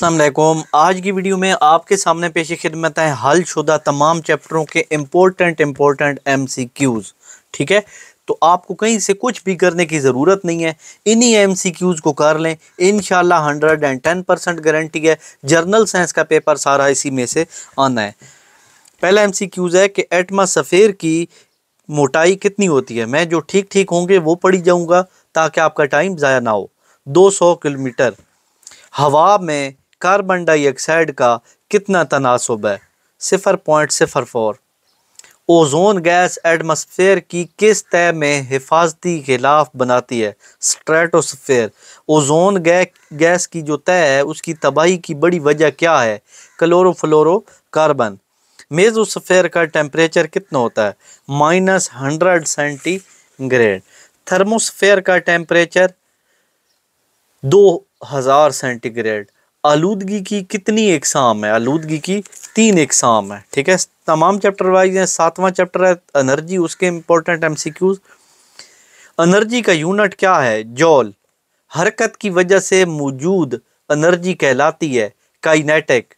अस्सलाम वालेकुम। आज की वीडियो में आपके सामने पेश खिदमत है हल शुदा तमाम चैप्टरों के इम्पोर्टेंट MCQs। ठीक है, तो आपको कहीं से कुछ भी करने की ज़रूरत नहीं है, इन्हीं MCQs को कर लें। इंशाल्लाह 110% गारंटी है। जर्नल साइंस का पेपर सारा इसी में से आना है। पहला MCQs है कि एटमॉस्फेयर की मोटाई कितनी होती है। मैं जो ठीक ठीक होंगे वो पढ़ी जाऊँगा ताकि आपका टाइम ज़ाया ना हो। 200 किलोमीटर। हवा में कार्बन डाइऑक्साइड का कितना तनासब है? 0.04। ओजोन गैस एटमॉस्फेयर की किस तह में हिफाजती गिलाफ बनाती है? स्ट्रेटोस्फेयर। ओजोन गैस की जो तह है उसकी तबाही की बड़ी वजह क्या है? क्लोरोफ्लोरोकार्बन। मेसोस्फेयर का टेम्परेचर कितना होता है? -100 सेंटीग्रेड। थर्मोस्फेयर का टेम्परेचर 2000 सेंटीग्रेड। आलूदगी की कितनी इकसाम है? आलूदगी की 3 इकसाम है। ठीक है, तमाम चैप्टर वाइज हैं। 7वां चैप्टर है एनर्जी, उसके इंपॉर्टेंट MCQs। एनर्जी का यूनिट क्या है? जॉल। हरकत की वजह से मौजूद एनर्जी कहलाती है काइनेटिक।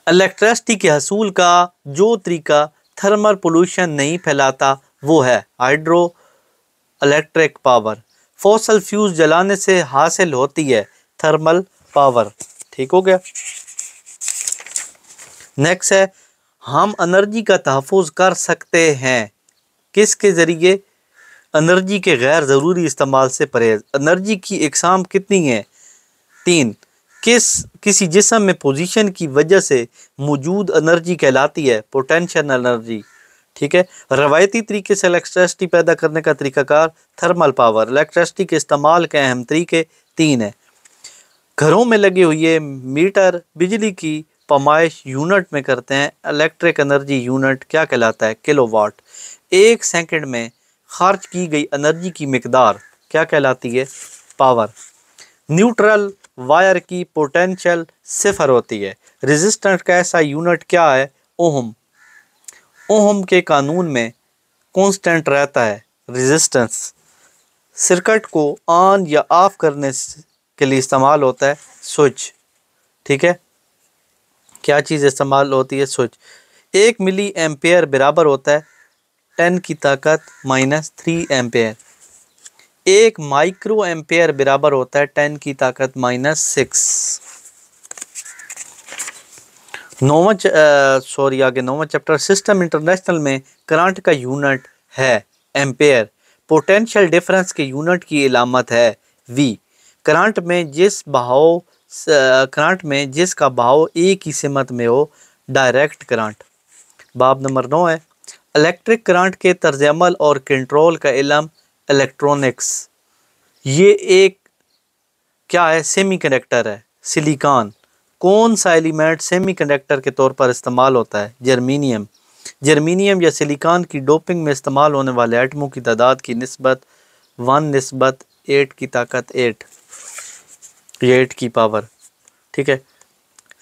इलेक्ट्रिसिटी के हसूल का जो तरीका थर्मल पोल्यूशन नहीं फैलाता वो है hydro electric power. Fossil fuse जलाने से हासिल होती है थर्मल पावर। ठीक हो गया। नेक्स्ट है, हम एनर्जी का तहफ़्फ़ुज़ कर सकते हैं किसके ज़रिए? एनर्जी के गैर ज़रूरी इस्तेमाल से परहेज़। एनर्जी की इकसाम कितनी है? 3। किसी जिस्म में पोजीशन की वजह से मौजूद एनर्जी कहलाती है पोटेंशियल एनर्जी। ठीक है, रवायती तरीके से इलेक्ट्रिसिटी पैदा करने का तरीकाकार थर्मल पावर। इलेक्ट्रिसिटी के इस्तेमाल के अहम तरीके 3 है। घरों में लगे हुए मीटर बिजली की पैमाइश यूनिट में करते हैं। इलेक्ट्रिक एनर्जी यूनिट क्या कहलाता है? किलोवाट। 1 सेकंड में खर्च की गई एनर्जी की मिकदार क्या कहलाती है? पावर। न्यूट्रल वायर की पोटेंशियल 0 होती है। रेजिस्टेंस का ऐसा यूनिट क्या है? ओहम। ओहम के कानून में कांस्टेंट रहता है रेजिस्टेंस। सर्किट को ऑन या ऑफ करने के लिए इस्तेमाल होता है स्विच। ठीक है, क्या चीज़ इस्तेमाल होती है? स्विच। 1 मिली एम्पेयर बराबर होता है 10 की ताकत -3 एम्पेयर। 1 माइक्रो एम्पेयर बराबर होता है 10 की ताकत -6। नौवां चैप्टर सिस्टम इंटरनेशनल में करंट का यूनिट है एम्पेयर। पोटेंशियल डिफरेंस के यूनिट की इलामत है V। करंट में जिसका बहाव एक ही सिमत में हो डायरेक्ट करंट। बाब नंबर 9 है, इलेक्ट्रिक करंट के तर्जमल और कंट्रोल का इल्म इलेक्ट्रॉनिक्स। ये एक क्या है? सेमीकंडक्टर है। सिलिकॉन। कौन सा एलिमेंट सेमीकंडक्टर के तौर पर इस्तेमाल होता है? जर्मीनियम। जर्मीनियम या सिलिकॉन की डोपिंग में इस्तेमाल होने वाले एटमों की तादाद की निस्बत 1:8 की ताकत 8 या 8 की पावर। ठीक है,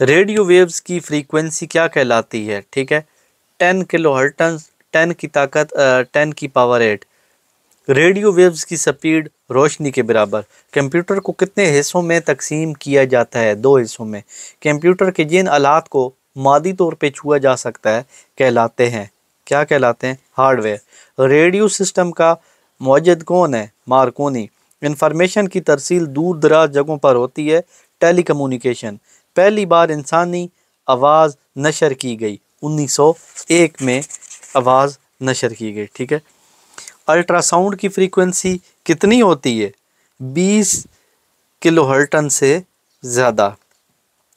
रेडियो वेव्स की फ्रीक्वेंसी क्या कहलाती है? ठीक है, 10 किलोहर्ट्ज़ 10 की ताकत 10 की पावर 8। रेडियो वेव्स की स्पीड रोशनी के बराबर। कंप्यूटर को कितने हिस्सों में तकसीम किया जाता है? 2 हिस्सों में। कंप्यूटर के जिन आलात को मादी तौर पे छुआ जा सकता है कहलाते हैं क्या कहलाते हैं? हार्डवेयर। रेडियो सिस्टम का मौजद कौन है? मार्कोनी। इंफॉर्मेशन की तरसील दूर दराज जगहों पर होती है टेलीकम्युनिकेशन। पहली बार इंसानी आवाज़ नशर की गई 1901 में आवाज़ नशर की गई। ठीक है, अल्ट्रासाउंड की फ्रीक्वेंसी कितनी होती है? 20 किलोहर्ट्ज़ से ज़्यादा।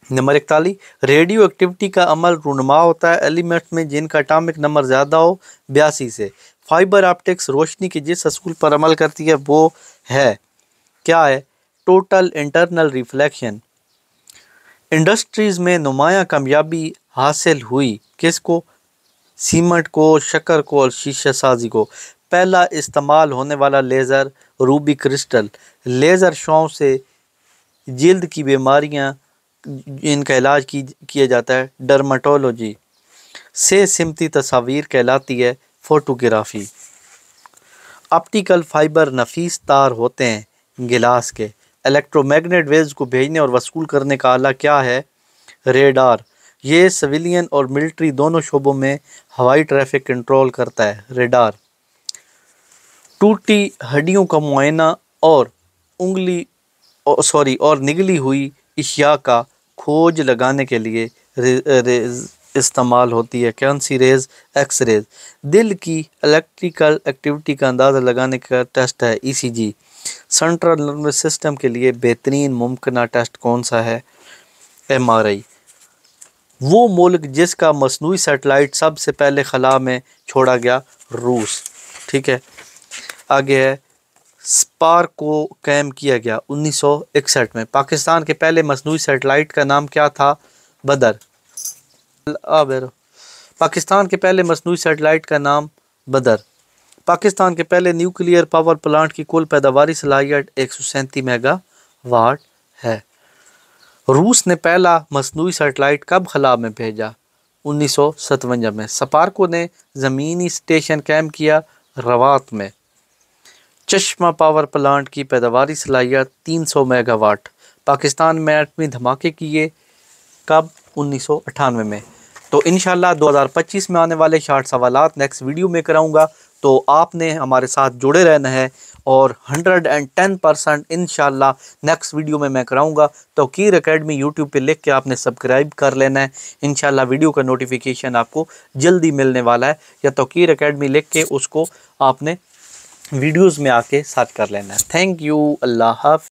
नंबर 41, रेडियो एक्टिविटी का अमल रूनुमा होता है एलिमेंट्स में जिनका एटॉमिक नंबर ज़्यादा हो 82 से। फाइबर ऑप्टिक्स रोशनी के जिस असूल पर अमल करती है वो है क्या है? Total internal reflection. इंडस्ट्रीज़ में नुमायाँ कामयाबी हासिल हुई किसको? सीमेंट को, शक्कर को और शीशा साजी को। पहला इस्तेमाल होने वाला laser Ruby crystal. Laser Shaw से जिल्द की बीमारियां इनका इलाज किया जाता है डर्माटोलॉजी से। सिमती तस्वीर कहलाती है फोटोग्राफी। ऑप्टिकल फाइबर नफीस तार होते हैं गिलास के। इलेक्ट्रोमैग्नेट वेव्स को भेजने और वसूल करने का आला क्या है? रेडार। ये सिविलियन और मिलिट्री दोनों शोबों में हवाई ट्रैफिक कंट्रोल करता है, रेडार। टूटी हड्डियों का मुआयना और और निगली हुई इशिया का खोज लगाने के लिए रेज इस्तेमाल होती है। कौन सी रेज? X raise. दिल की इलेक्ट्रिकल एक्टिविटी का अंदाज़ा लगाने का टेस्ट है ईसीजी। सेंट्रल नर्वस सिस्टम के लिए बेहतरीन मुमकिन टेस्ट कौन सा है? एमआरआई। वो मुल्क जिसका मसनूई सैटेलाइट सबसे पहले खला में छोड़ा गया, रूस। ठीक है, आगे है स्पार्क को कायम किया गया 1961 में। पाकिस्तान के पहले मसनूई सैटेलाइट का नाम क्या था? बदर। पाकिस्तान के पहले मसनूई सैटेलाइट का नाम बदर। पाकिस्तान के पहले न्यूक्लियर पावर प्लांट की कुल पैदावारी सलाहियत 137 मेगावाट है। रूस ने पहला मसनूई सैटेलाइट कब खला में भेजा? 1957 में। स्पार्को ने ज़मीनी स्टेशन कायम किया, रवात में। चश्मा पावर प्लांट की पैदावारी सलाहियत 300 मेगावाट। पाकिस्तान में एटमी धमाके किए कब? 1998 में। तो इंशाल्लाह 2025 में आने वाले शार्ट सवालात नेक्स्ट वीडियो में कराऊंगा, तो आपने हमारे साथ जुड़े रहना है और 110% इंशाल्लाह नेक्स्ट वीडियो में मैं कराऊंगा। तौकीर एकेडमी यूट्यूब पे लिख के आपने सब्सक्राइब कर लेना है। इंशाल्लाह वीडियो का नोटिफिकेशन आपको जल्दी मिलने वाला है, या तौकीर एकेडमी लिख के उसको आपने वीडियोस में आके सर्च कर लेना है। Thank you. अल्लाह हाफ़िज़।